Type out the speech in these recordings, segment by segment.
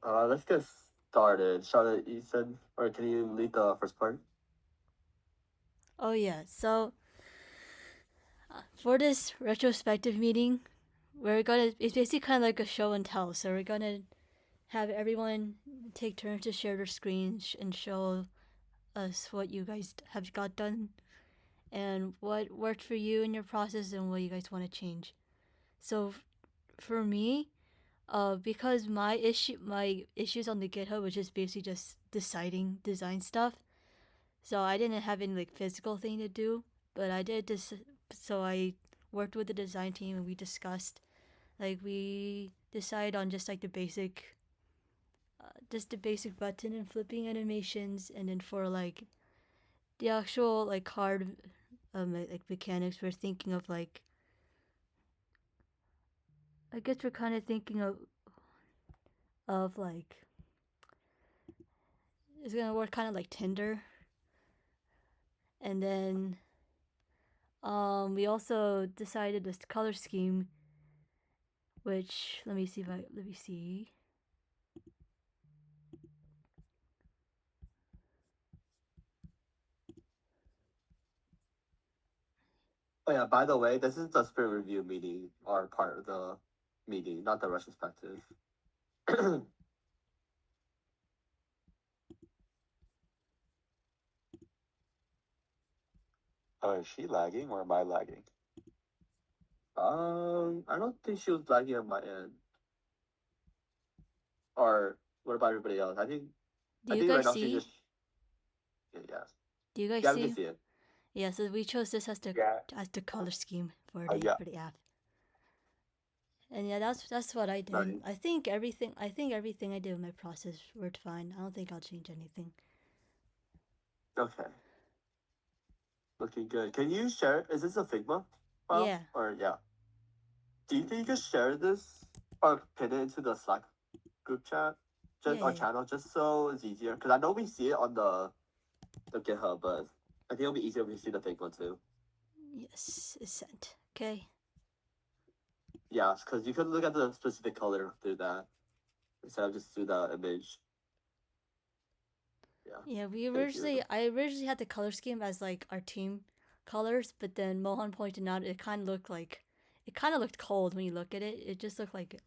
Let's get started. Charlotte, Ethan, or can you lead the first part? Oh yeah. So for this retrospective meeting, we're gonna it's basically kind of like a show and tell. So we're gonna have everyone take turns to share their screens and show us what you guys have got done and what worked for you in your process and what you guys want to change. So for me, because my issues on the GitHub was just basically just deciding design stuff. So I didn't have any like physical thing to do, but I did this. So I worked with the design team and we discussed, like we decided on just the basic button and flipping animations, and then for like the actual like card, like mechanics, we're thinking of like I guess we're kind of thinking of like it's gonna work kind of like Tinder, and then we also decided this color scheme, which let me see. Oh yeah, by the way, this is the sprint review meeting or part of the meeting, not the retrospective. Oh, is she lagging or am I lagging? I don't think she was lagging on my end. Or what about everybody else? Do I you think right guys now she see? just yeah. Do you guys Yeah, we can see? see it. Yeah, so we chose this Yeah. as the color scheme Yeah. for the app. And yeah, that's what I did. Nice. I think everything I did with my process worked fine. I don't think I'll change anything. Okay. Looking good. Can you share, is this a Figma file? Yeah. Or yeah. Do you think you can share this or pin it into the Slack group chat? Yeah, Just our yeah, yeah. channel, just so it's easier. Because I know we see it on the GitHub, but I think it'll be easier if we see the fake one too. Yes, it's sent. Okay. Yeah, because you can look at the specific color through that instead of just through the image. Yeah, Yeah, thank you. I originally had the color scheme as like our team colors, but then Mohan pointed out it kind of looked cold when you look at it. It just looked like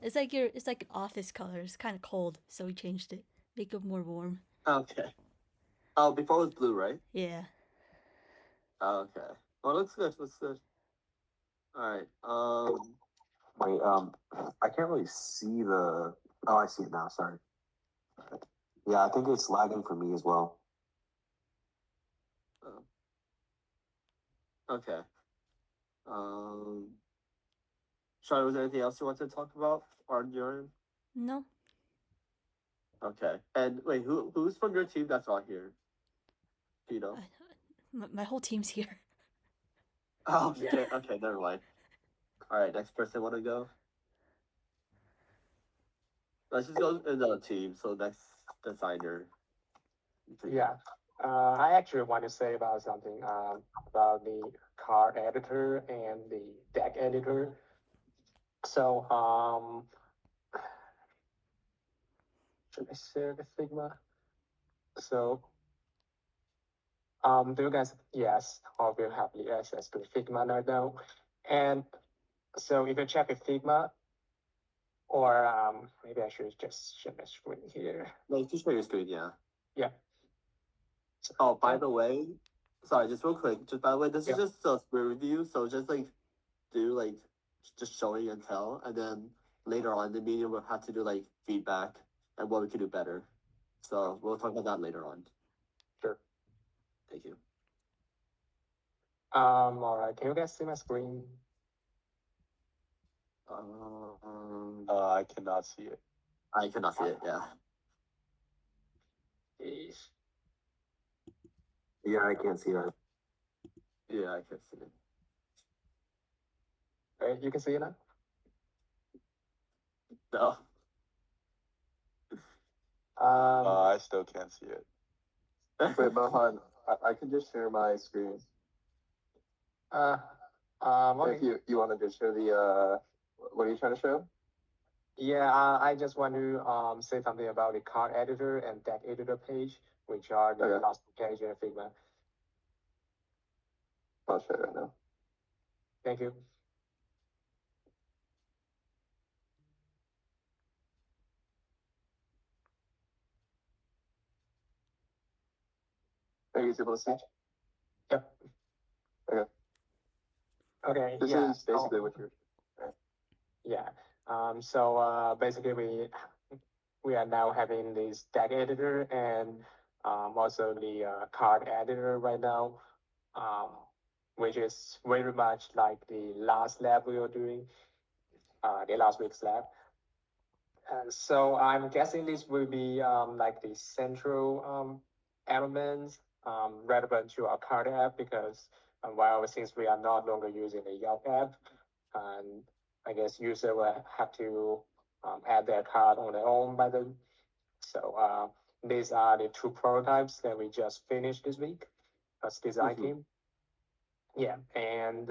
it's like an office color. It's kind of cold, so we changed it, make it more warm. Okay. Oh, before it was blue, right? Yeah. Okay. Oh, looks good. Looks good. All right. Wait, I can't really see the. Oh, I see it now. Sorry. Yeah, I think it's lagging for me as well. uh, okay. Um, Sorry, was there anything else you wanted to talk about on your end? No. Okay. And wait, who's from your team that's not here? Do you know? I, my whole team's here. Oh, okay. Okay, never mind. All right, next person want to go? Let's just go in the team. So next designer. Yeah. I actually want to say about something about the car editor and the deck editor. So, should I share the Figma? So, do you guys, yes, all will have the access to Figma right now. And so if you check the Figma, or maybe I should just share my screen here. No, just share your screen, yeah. Yeah. Oh, by Yeah. the way, sorry, just real quick. Just by the way, this is Yeah. just a sprint review, so just like do like just showing and tell, and then later on in the meeting we'll have to do like feedback and what we can do better. So we'll talk about that later on. Sure. Thank you. All right. Can you guys see my screen? I cannot see it. I cannot see it. Yeah. Yes. Yeah, I can't see that. Yeah, I can see it. Right, you can see it now? No. I still can't see it. Wait, Mohan, I can just share my screen. Uh, If okay. you want to just show the, what are you trying to show? Yeah, I just want to say something about the card editor and deck editor page, which are the Okay. last page in Figma. I'll share it right now. Thank you. Are you guys able to see? Yep. Okay. Okay. This Yeah. is basically what you're. Yeah. So basically, we are now having this deck editor and also the card editor right now, um, which is very much like the last lab we were doing, the last week's lab. And so I'm guessing this will be like the central elements relevant to our card app because while since we are not longer using the Yelp app, and I guess user will have to add their card on their own by then. So these are the two prototypes that we just finished this week as design Mhm. team. Yeah, and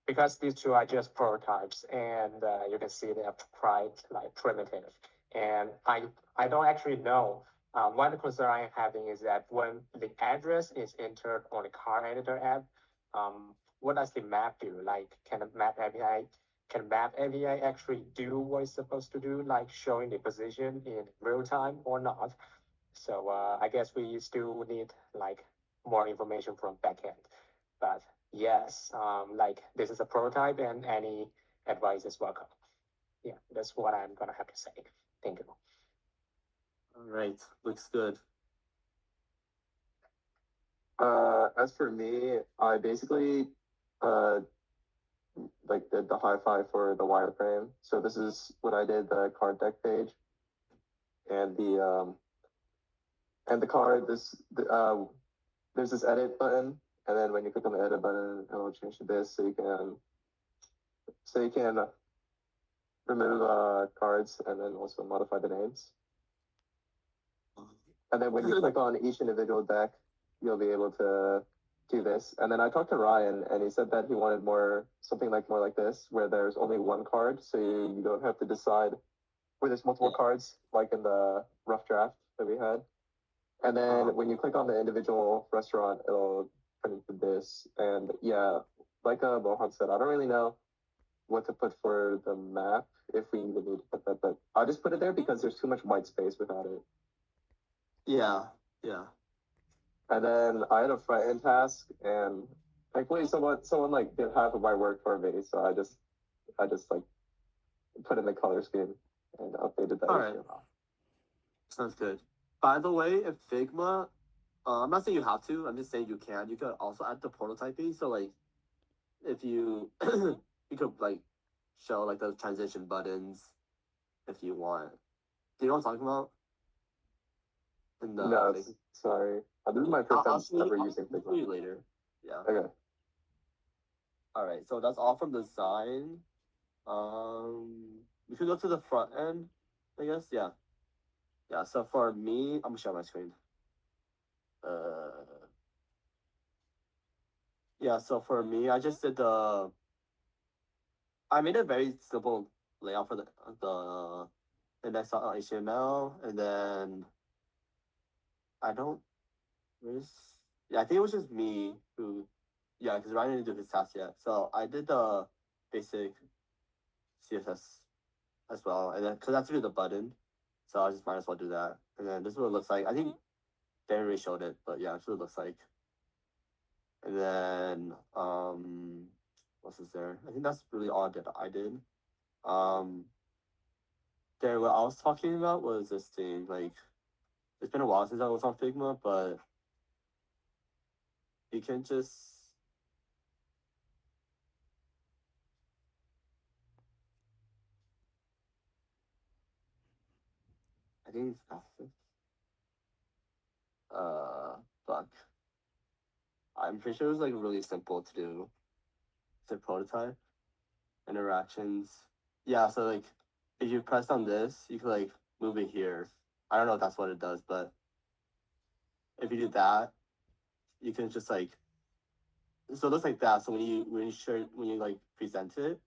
because these two are just prototypes, and you can see they are quite like primitive, and I don't actually know. One concern I'm having is that when the address is entered on the card editor app, what does the map do? Like, can map API actually do what it's supposed to do, like showing the position in real time or not? So I guess we still need like more information from backend. But yes, like this is a prototype and any advice is welcome. Yeah, that's what I'm gonna have to say. Thank you. All right, looks good. As for me, I basically uh like did the high five for the wireframe. So this is what I did, the card deck page and the card. There's this edit button, and then when you click on the edit button, it'll change to this, so you can remove cards and then also modify the names. And then when you click on each individual deck, you'll be able to do this. And then I talked to Ryan, and he said that he wanted something more like this, where there's only one card, so you don't have to decide where there's multiple cards, like in the rough draft that we had. And then when you click on the individual restaurant, it'll turn into this. And yeah, like Mohan said, I don't really know what to put for the map if we even need to put that, but I'll just put it there because there's too much white space without it. Yeah, yeah. And then I had a front end task, and thankfully someone like did half of my work for me, so I just like put in the color scheme and updated that All right. issue. Sounds good. By the way, in Figma, I'm not saying you have to. I'm just saying you can. You could also add the prototyping. So like, if you you could like show like the transition buttons if you want. Do you know what I'm talking about? In the No, Figma? sorry. This is my 1st time ever using I'll show you Figma. later. Yeah. Okay. All right. So that's all from design. We could go to the front end, I guess. Yeah. Yeah. So for me, I'm gonna share my screen. Yeah. So for me, I just did I made a very simple layout for the index.html, and then I don't. Where's yeah? I think it was just me who, yeah, because Ryan didn't do his task yet. So I did the basic CSS as well, and then because I have to do the button, so I just might as well do that. And then this is what it looks like. I think Dan already showed it, but yeah, this is what it looks like. And then what's this there? I think that's really all that I did. There, what I was talking about was this thing. Like, it's been a while since I was on Figma, but you can just I think it's faster. Fuck. I'm pretty sure it was like really simple to do. It's a prototype. Interactions. Yeah, so like if you press on this, you can like move it here. I don't know if that's what it does, but if you do that, you can just like so it looks like that. So when you like present it,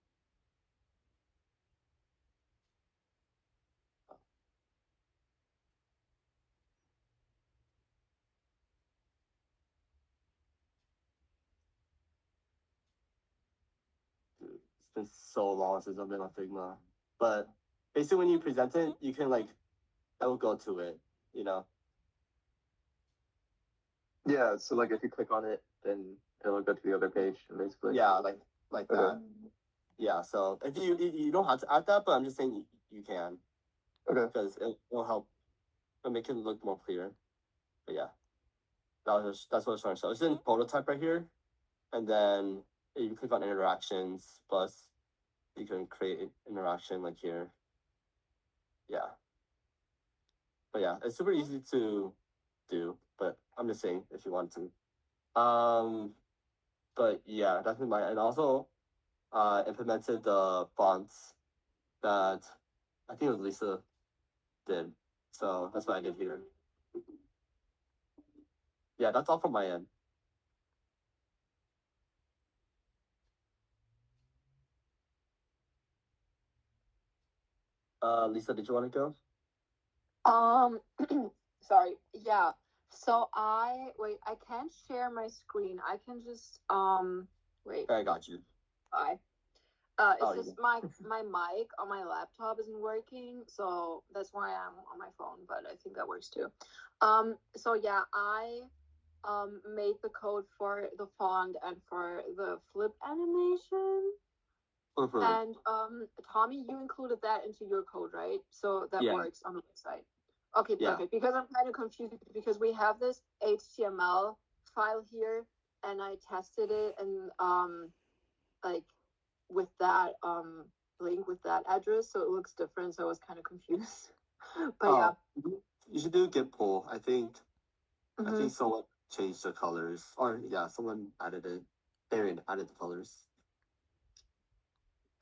been so long since I've been on Figma. But basically, when you present it, you can like, I will go to it. You know. Yeah, so like if you click on it, then it'll go to the other page, basically. Yeah, like Okay. that. Yeah. So if you don't have to add that, but I'm just saying you can Okay. because it'll help. It'll make it look more clear. But yeah, that's what I was trying to show. It's in prototype right here, and then you click on interactions plus you can create interaction like here. Yeah. But yeah, it's super easy to do, but I'm just saying if you want to. But yeah, that's in my, and also implemented the fonts that I think it was Lisa did. So that's what I did here. Yeah, that's all from my end. Lisa, did you want to go? Sorry. Yeah. So I can't share my screen. I can just wait. I got you. Bye. It's Oh, just my mic on my laptop isn't working, so that's why I'm on my phone, but I think that works too. So yeah, I made the code for the font and for the flip animation. Mhm. And Tommy, you included that into your code, right? So that Yeah. works on the website. Okay, Yeah. perfect. Because I'm kind of confused because we have this HTML file here, and I tested it, and like with that link with that address, so it looks different. So I was kind of confused. But yeah. You should do git pull. I think Mhm. I think someone changed the colors, or yeah, someone added it. Darren added the colors.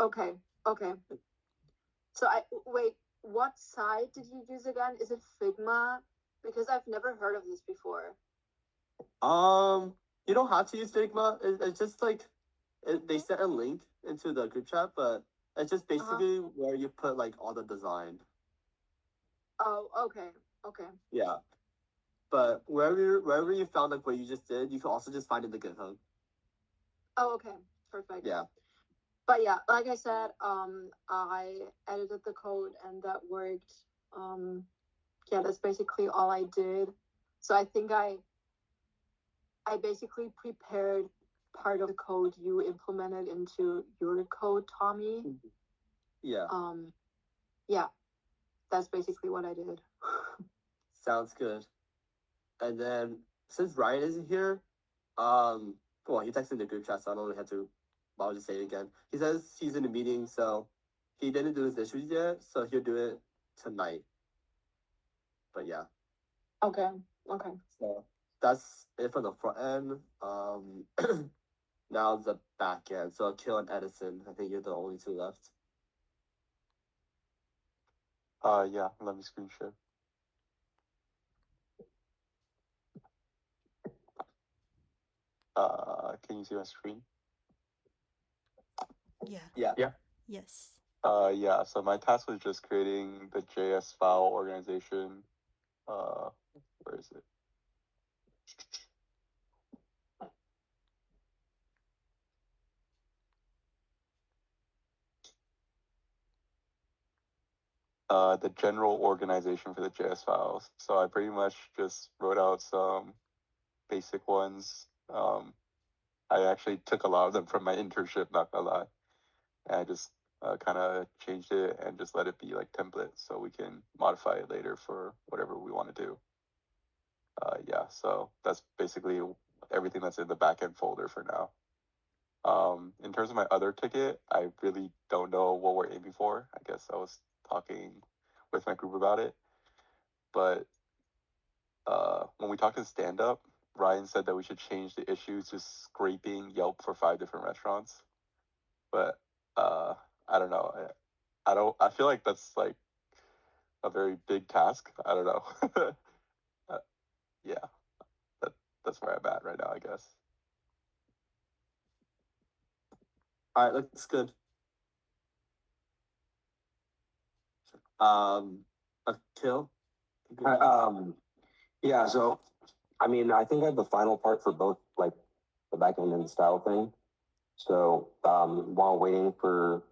Okay. So wait. What site did you use again? Is it Figma? Because I've never heard of this before. You don't have to use Figma. It's just like they sent a link into the group chat, but it's just basically where you put like all the design. Oh, okay. Yeah. But wherever you found like what you just did, you can also just find it in the GitHub. Oh, okay. Perfect. Yeah. But yeah, like I said, I edited the code and that worked. Yeah, that's basically all I did. So I think I basically prepared part of the code you implemented into your code, Tommy. Yeah. Yeah, that's basically what I did. Sounds good. And then since Ryan isn't here, well, he texted in the group chat, so I don't really have to. But I'll just say it again. He says he's in a meeting, so he didn't do his issues yet, so he'll do it tonight. But yeah. Okay. So that's it for the front end. Now the back end. So Akil and Edison, I think you're the only two left. Yeah, let me screen share. Can you see my screen? Yeah. Yeah. Yes. Yeah, so my task was just creating the JS file organization. Where is it? The general organization for the JS files. So I pretty much just wrote out some basic ones. I actually took a lot of them from my internship, not gonna lie. And I just kind of changed it and just let it be like templates so we can modify it later for whatever we want to do. Yeah, so that's basically everything that's in the backend folder for now. In terms of my other ticket, I really don't know what we're aiming for. I guess I was talking with my group about it. But when we talked in stand up, Ryan said that we should change the issue to scraping Yelp for 5 different restaurants. But I don't know. I feel like that's like a very big task. I don't know. Yeah, that's where I'm at right now, I guess. All right, looks good. Akil. Yeah, so I mean, I think I have the final part for both like the backend and style thing. So while waiting for,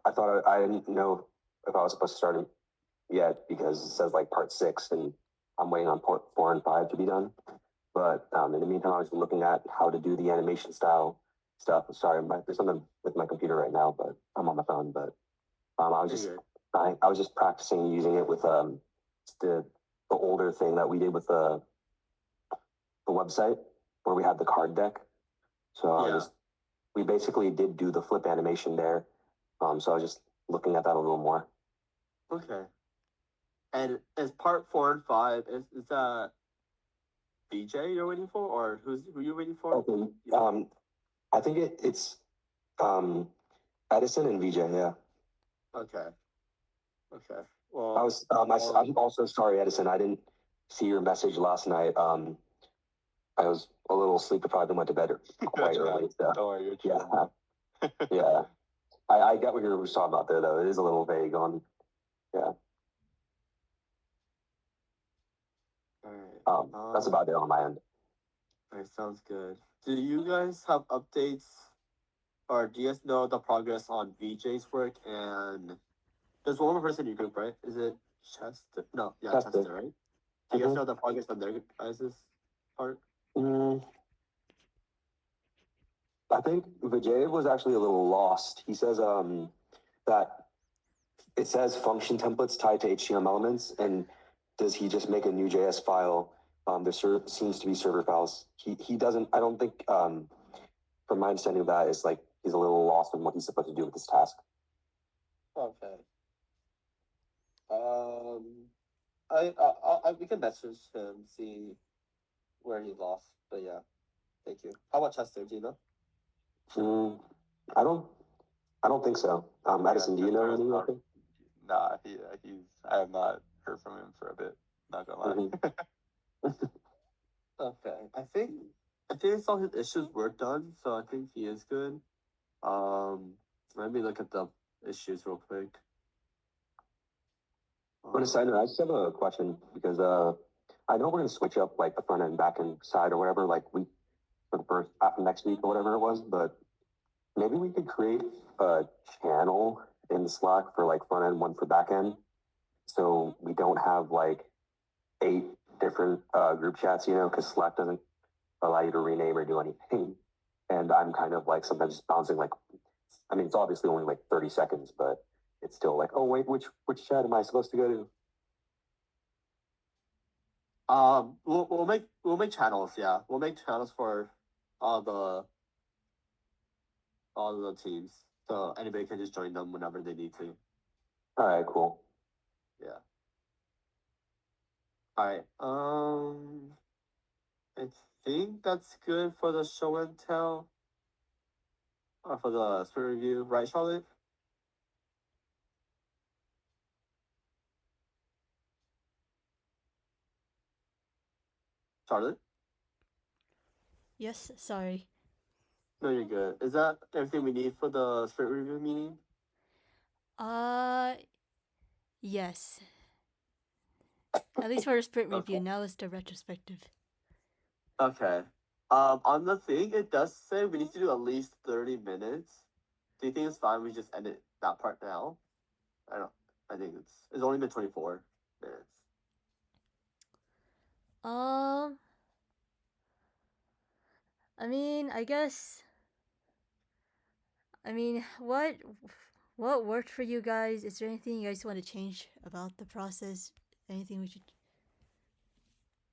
I didn't know if I was supposed to start it yet because it says like part 6, and I'm waiting on part 4 and 5 to be done. But in the meantime, I was looking at how to do the animation style stuff. Sorry, there's something with my computer right now, but I'm on my phone. But I was just You're good. I was just practicing using it with the older thing that we did with the website where we had the card deck. So Yeah. we basically did do the flip animation there. So I was just looking at that a little more. Okay. And is part 4 and 5 is that BJ you're waiting for, or who you waiting for? Okay. I think it's Edison and VJ. Yeah. Okay. Okay. Well, I was I'm also sorry, Edison. I didn't see your message last night. I was a little sleep deprived and went to bed quite early. So, Don't worry, you're yeah, chilling. yeah. I get what you were talking about there, though. It is a little vague on. Yeah. all right. That's about it on my end. All right, sounds good. Do you guys have updates, or do you guys know the progress on VJ's work? And there's one more person in your group, right? Is it Chester? No, yeah, Chester. Chester, right? Do you guys Mhm. know the progress on their guys' part? I think Vijay was actually a little lost. He says that it says function templates tied to HTML elements, and does he just make a new JS file? There seems to be server files. He doesn't. I don't think. From my understanding of that, is like he's a little lost on what he's supposed to do with this task. Okay. We can message him, see where he lost. But yeah, thank you. How about Chester? Do you know? I don't think so. Edison, do you know any of it? Nah, he's. I have not heard from him for a bit. Not gonna lie. Mhm. Okay, I think I saw his issues were done, so I think he is good. Let me look at the issues real quick. On a side note, I just have a question because I know we're gonna switch up like the front end, back end side or whatever, like for the first half of next week or whatever it was, but maybe we could create a channel in Slack for like front end, one for back end, so we don't have like 8 different group chats, because Slack doesn't allow you to rename or do anything. And I'm kind of like sometimes just bouncing like, I mean, it's obviously only like 30 seconds, but it's still like, oh wait, which chat am I supposed to go to? We'll make channels. Yeah, we'll make channels for all the teams, so anybody can just join them whenever they need to. All right, cool. Yeah. All right. I think that's good for the show and tell. Or for the spirit review, right, Charlotte? Charlotte? Yes, sorry. No, you're good. Is that everything we need for the spirit review meeting? Yes. At least for the sprint review. Okay. Now it's the retrospective. Okay. On the thing, it does say we need to do at least 30 minutes. Do you think it's fine? We just end it that part now. I think it's only been 24 minutes. I mean, I guess. I mean, what worked for you guys? Is there anything you guys want to change about the process? Anything we should?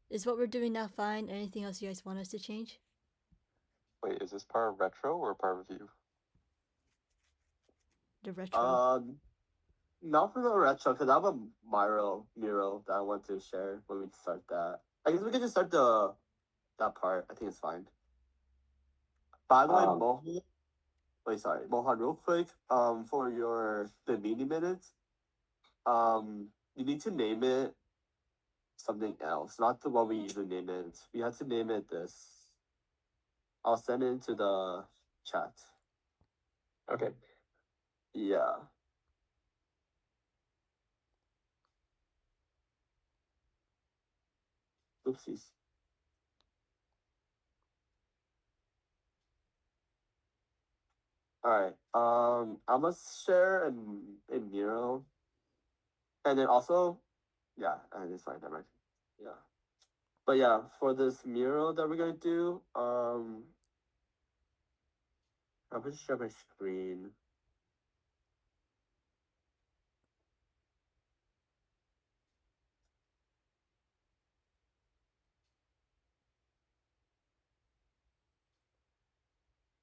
Is what we're doing now fine? Anything else you guys want us to change? Wait, is this part of retro or part review? The retro. Not for the retro, because I have a mural that I want to share when we start that. I guess we can just start that part. I think it's fine. By the way, Mohan, wait, sorry, Mohan, real quick. For the meeting minutes, you need to name it something else, not the one we usually name it. We have to name it this. I'll send it into the chat. Okay. Yeah. Oopsies. All right. I'm gonna share a mural, and then also, yeah, and it's fine. Never mind. Yeah. But yeah, for this mural that we're gonna do, I'm gonna share my screen.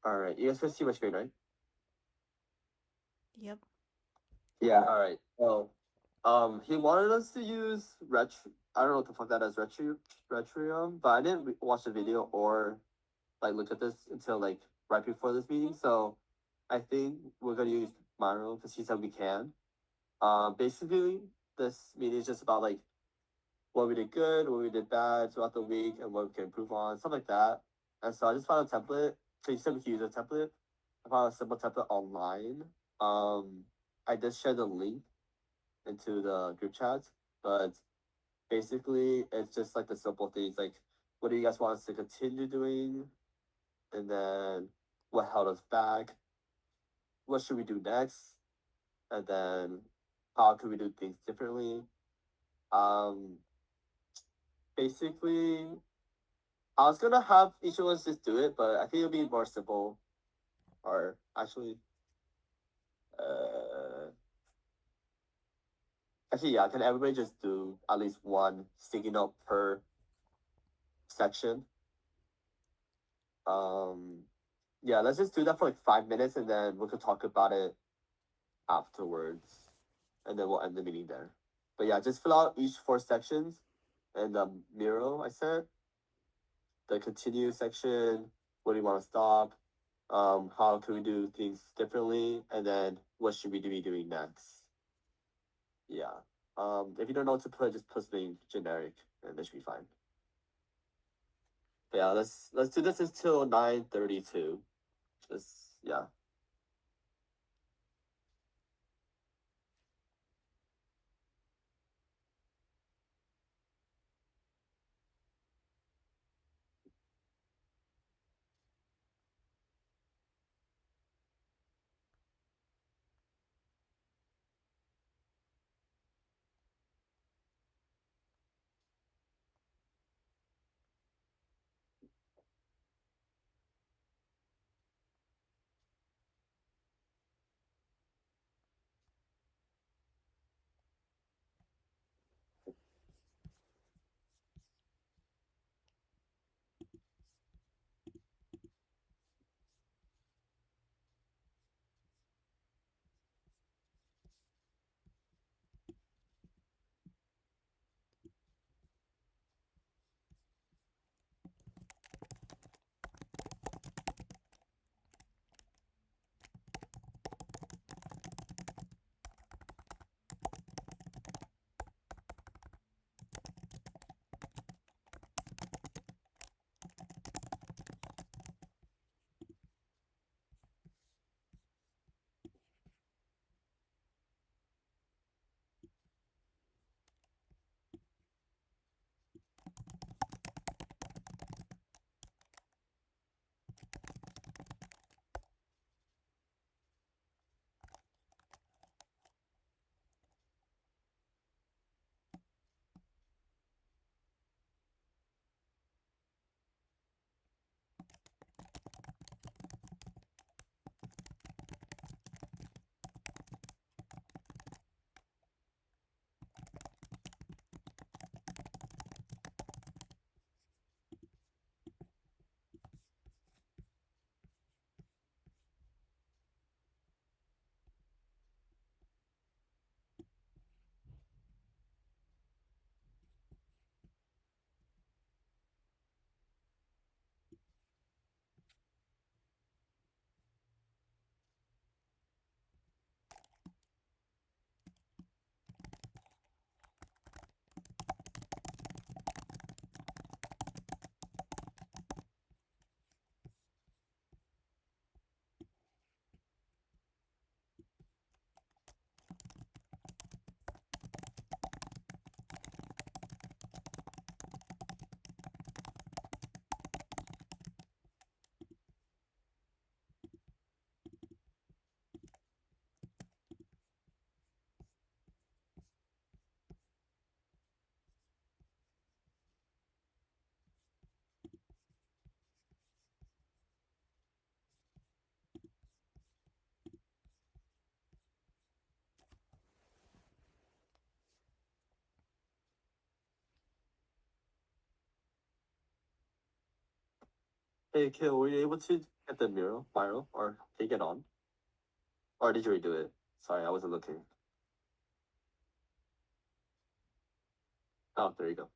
All right, you guys can see my screen, right? Yep. Yeah. All right. So, he wanted us to use retro. I don't know what the fuck that is, Retrium, but I didn't watch the video or like look at this until like right before this meeting. So, I think we're gonna use Mario because he said we can. Basically, this meeting is just about like what we did good, what we did bad throughout the week, and what we can improve on, stuff like that. And so I just found a template. So you said we can use a template. I found a simple template online. I did share the link into the group chat, but basically it's just like the simple things like what do you guys want us to continue doing, and then what held us back, what should we do next, and then how can we do things differently. Um, basically I was gonna have each of us just do it, but I think it'll be more simple. Or uh, actually, yeah. Can everybody just do at least one sticky note per section? Um, yeah. Let's just do that for like 5 minutes, and then we could talk about it afterwards, and then we'll end the meeting there. But yeah, just fill out each 4 sections, and the mural I said, the continue section. What do you want to stop? How can we do things differently, and then what should we be doing next? Yeah. If you don't know what to put, just put something generic, and that should be fine. But yeah, let's do this until 9:32. Just yeah. Hey, Kill, were you able to get the mural viral or take it on? Or did you redo it? Sorry, I wasn't looking. Oh, there you go.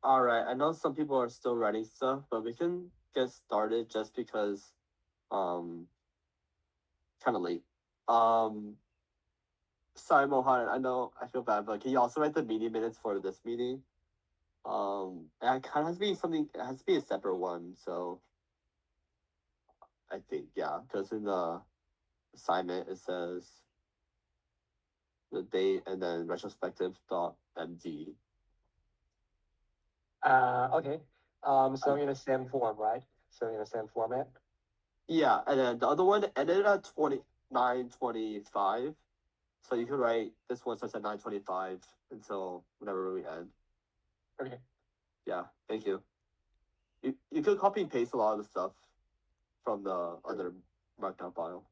All right, I know some people are still writing stuff, but we can get started just because kind of late. Sorry, Mohan, I know I feel bad, but can you also write the meeting minutes for this meeting? And it kind of has to be something. It has to be a separate one. So I think yeah, because in the assignment it says the date and then retrospective dot md. Okay. So in the same form, right? So in the same format. Yeah, and then the other one ended at 9:25. So you could write this one starts at 9:25 until whenever we end. Okay. Yeah, thank you. You could copy and paste a lot of the stuff from the other markdown file.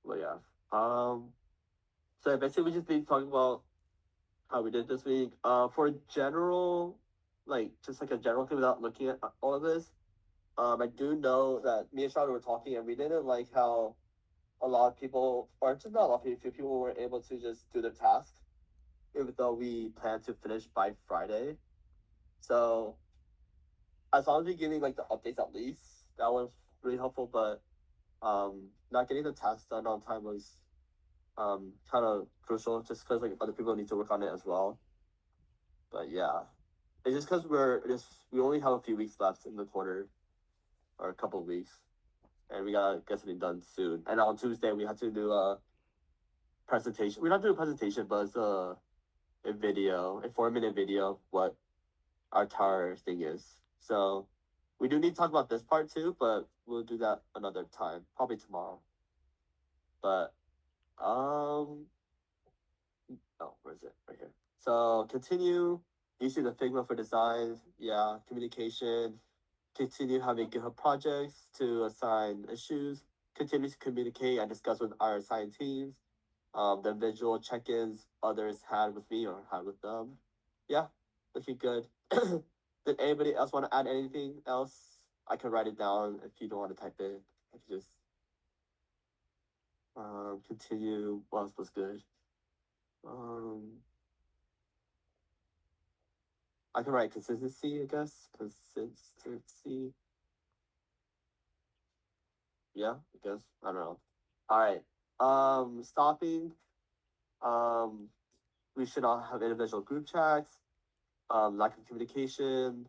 But yeah. So basically we just need to talk about how we did this week. For general, like just like a general thing without looking at all of this. I do know that me and Charlotte were talking and we didn't like how a lot of people, or just not a lot of people, few people were able to just do their task, even though we plan to finish by Friday. So as long as we're getting like the updates at least, that was really helpful. But not getting the task done on time was kind of crucial, just because like other people need to work on it as well. But yeah, it's just because we only have a few weeks left in the quarter, or a couple of weeks, and we gotta get something done soon. And on Tuesday we have to do a presentation. We're not doing a presentation, but it's a video, a 4-minute video of what our tower thing is. So we do need to talk about this part too, but we'll do that another time, probably tomorrow. But oh, where is it? Right here. So continue using the Figma for design. Yeah, communication. Continue having GitHub projects to assign issues. Continue to communicate and discuss with our assigned teams. The visual check-ins others had with me or had with them. Yeah, looking good. Did anybody else want to add anything else? I can write it down if you don't want to type it. I can just continue. What else was good? I can write consistency, I guess. Consistency. Yeah, I guess. I don't know. All right. Stopping. Um, we should all have individual group chats. Lack of communication.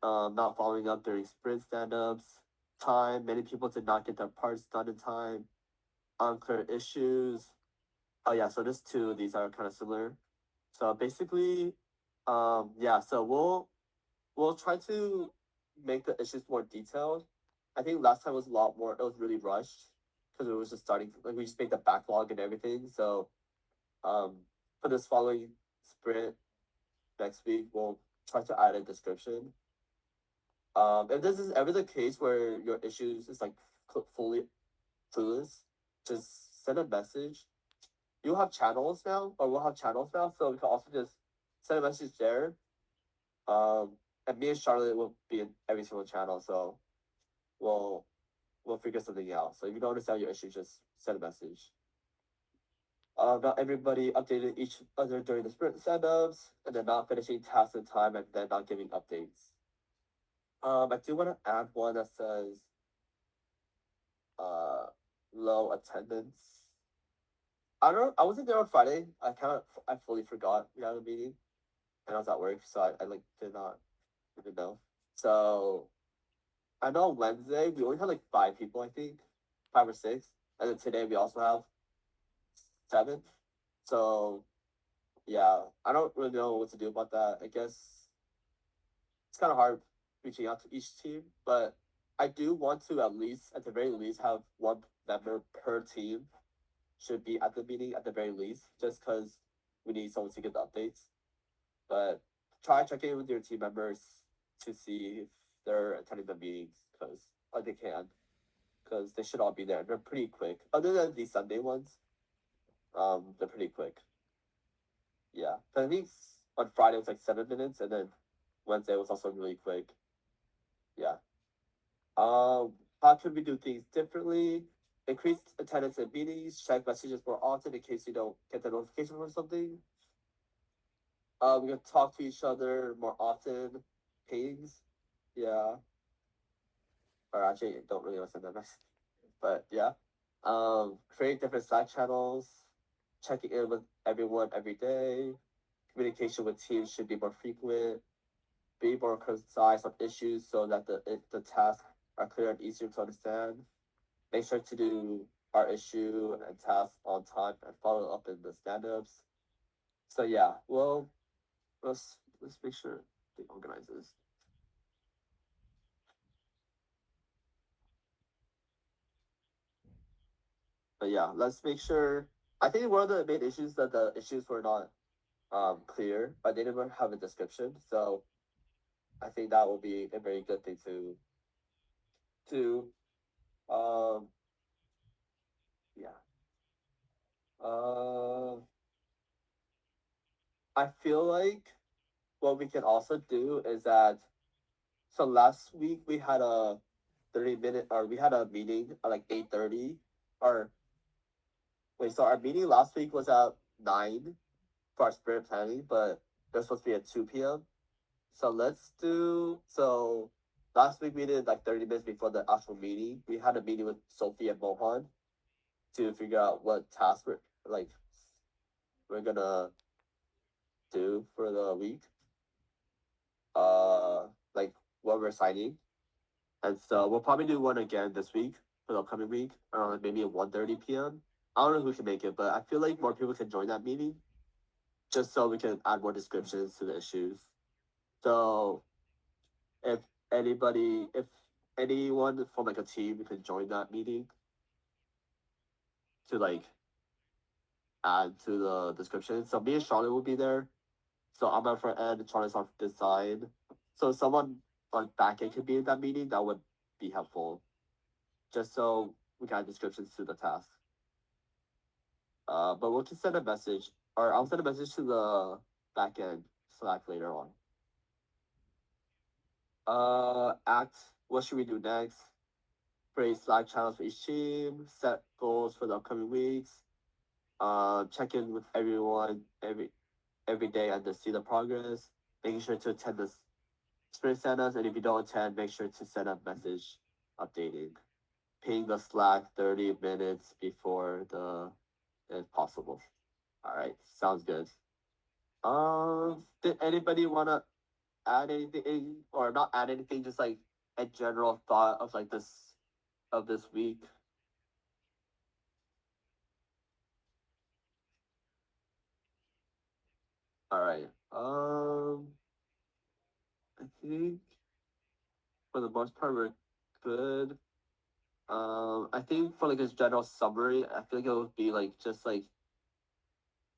Not following up during sprint stand-ups. Time. Many people did not get their parts done in time. Unclear issues. Oh yeah, so just two of these are kind of similar. So basically, yeah. So we'll try to make the issues more detailed. I think last time was a lot more. It was really rushed because it was just starting. Like we just made the backlog and everything. So, for this following sprint, next week, we'll try to add a description. If this is ever the case where your issues is like fully clueless, just send a message. You have channels now, or we'll have channels now, so we can also just send a message there. And me and Charlotte will be in every single channel, so we'll figure something out. So if you don't understand your issue, just send a message. Not everybody updated each other during the sprint setups, and then not finishing tasks in time, and then not giving updates. I do want to add one that says, low attendance. I wasn't there on Friday. I fully forgot we had a meeting, and I was at work, so I like did not even know. So I know Wednesday we only had like 5 people, I think, 5 or 6, and then today we also have 7. So yeah, I don't really know what to do about that. I guess it's kind of hard reaching out to each team, but I do want to at the very least, have one member per team should be at the meeting at the very least, just because we need someone to get the updates. But try checking in with your team members to see if they're attending the meetings, because they can, because they should all be there. They're pretty quick. Other than the Sunday ones, they're pretty quick. Yeah, but I think on Friday it was like 7 minutes, and then Wednesday was also really quick. Yeah. How can we do things differently? Increase attendance at meetings. Check messages more often in case you don't get the notification for something. We can talk to each other more often. Pings. Yeah. Or actually, don't really listen to that message. But yeah. Create different Slack channels. Checking in with everyone every day. Communication with teams should be more frequent. Be more concise on issues so that the tasks are clear and easier to understand. Make sure to do our issue and tasks on time and follow up in the stand-ups. So yeah, well, let's make sure they organize this. But yeah, let's make sure. I think one of the main issues that the issues were not clear, but they didn't have a description. So I think that will be a very good thing to yeah. I feel like what we can also do is that, so last week we had a 30-minute, or we had a meeting at like 8:30, or wait, so our meeting last week was at 9 for our sprint planning, but they're supposed to be at 2 p.m. So last week we did like 30 minutes before the actual meeting. We had a meeting with Sophie and Mohan to figure out what tasks we're gonna do for the week. Like what we're signing. And so we'll probably do one again this week for the upcoming week, around maybe at 1:30 p.m. I don't know who can make it, but I feel like more people can join that meeting, just so we can add more descriptions to the issues. So if if anyone from like a team can join that meeting to like add to the description. So me and Charlotte will be there. So I'm on front end, Charlotte's on design. So if someone on back end could be in that meeting, that would be helpful. Just so we got descriptions to the task. But we'll just send a message, or I'll send a message to the backend Slack later on. Act. What should we do next? Create Slack channels for each team. Set goals for the upcoming weeks. Check in with everyone every day and to see the progress. Making sure to attend the sprint stand-ups, and if you don't attend, make sure to send a message updating. Ping the Slack 30 minutes before if possible. All right, sounds good. Did anybody want to add anything, or not add anything? Just like a general thought of like this week. All right. I think for the most part we're good. I think for like this general summary, I feel like it would be like just like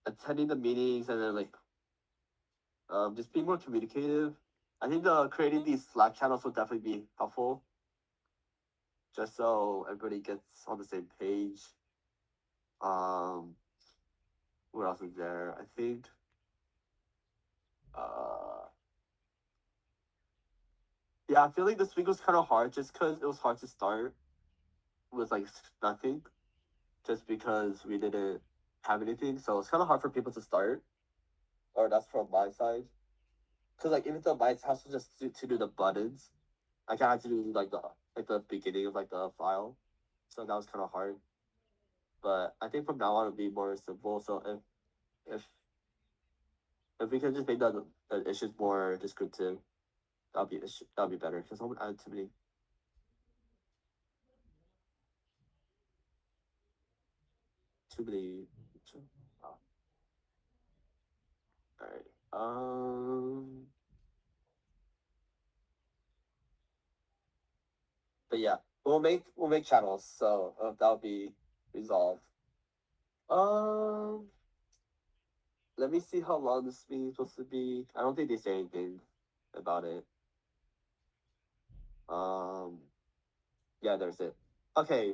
attending the meetings, and then like just be more communicative. I think creating these Slack channels will definitely be helpful, just so everybody gets on the same page. What else is there? I think yeah, I feel like this week was kind of hard just because it was hard to start with like nothing, just because we didn't have anything. So it's kind of hard for people to start, or that's from my side. Cause like even though my task was just to do the buttons, I kind of had to do like the beginning of like the file, so that was kind of hard. But I think from now on it'll be more simple. So if if we can just make the issues more descriptive, that'll be better. Cause I would add too many. Too many. Oh. All right. But yeah, we'll make channels, so that'll be resolved. Um, let me see how long this meeting is supposed to be. I don't think they say anything about it. Yeah, there's it. Okay,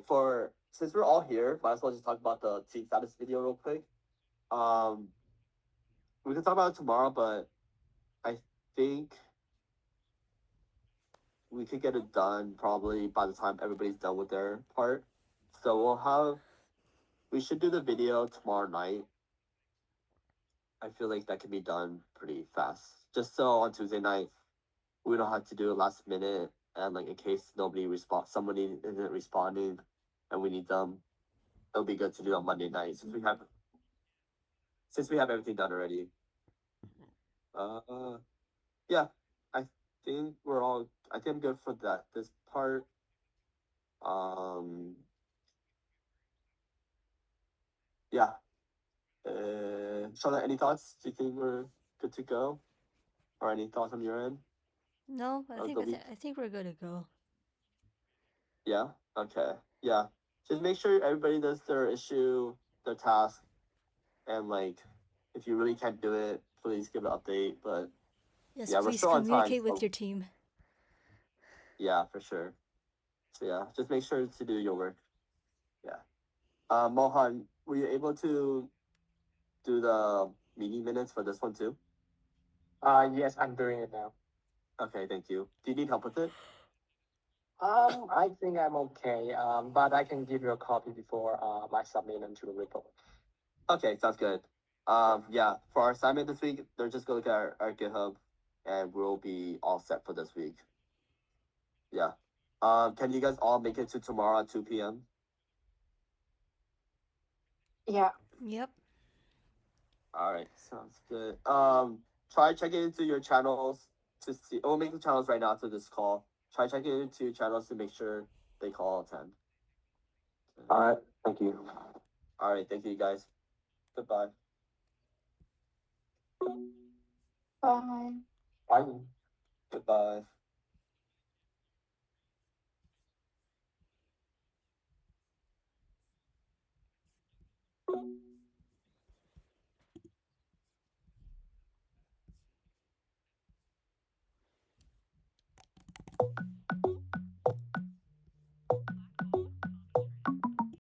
since we're all here, might as well just talk about the team status video real quick. We can talk about it tomorrow, but I think we could get it done probably by the time everybody's done with their part. So we should do the video tomorrow night. I feel like that can be done pretty fast. Just so on Tuesday night, we don't have to do it last minute, and like in case somebody isn't responding, and we need them, it'll be good to do on Monday night since we have everything done already. Yeah, I think we're all. I think I'm good for that. This part. Yeah. Charlotte, any thoughts? Do you think we're good to go? Or any thoughts on your end? No, I Of think the week? I think we're good to go. Yeah. Okay. Yeah. Just make sure everybody does their their task, and like, if you really can't do it, please give an update. But Yes, yeah, we're please still on time. communicate with So your team. yeah, for sure. So yeah, just make sure to do your work. Yeah. Mohan, were you able to do the meeting minutes for this one too? Yes, I'm doing it now. Okay, thank you. Do you need help with it? I think I'm okay. But I can give you a copy before my submission to the report. Okay, sounds good. Yeah, for our assignment this week, they're just gonna look at our GitHub, and we'll be all set for this week. Yeah. Can you guys all make it to tomorrow at 2 p.m.? Yeah. Yep. All right, sounds good. Try checking into your channels to see. We'll make the channels right now after this call. Try checking into your channels to make sure they call attend. All right, thank you. All right, thank you guys. Goodbye. Bye. Bye. Goodbye.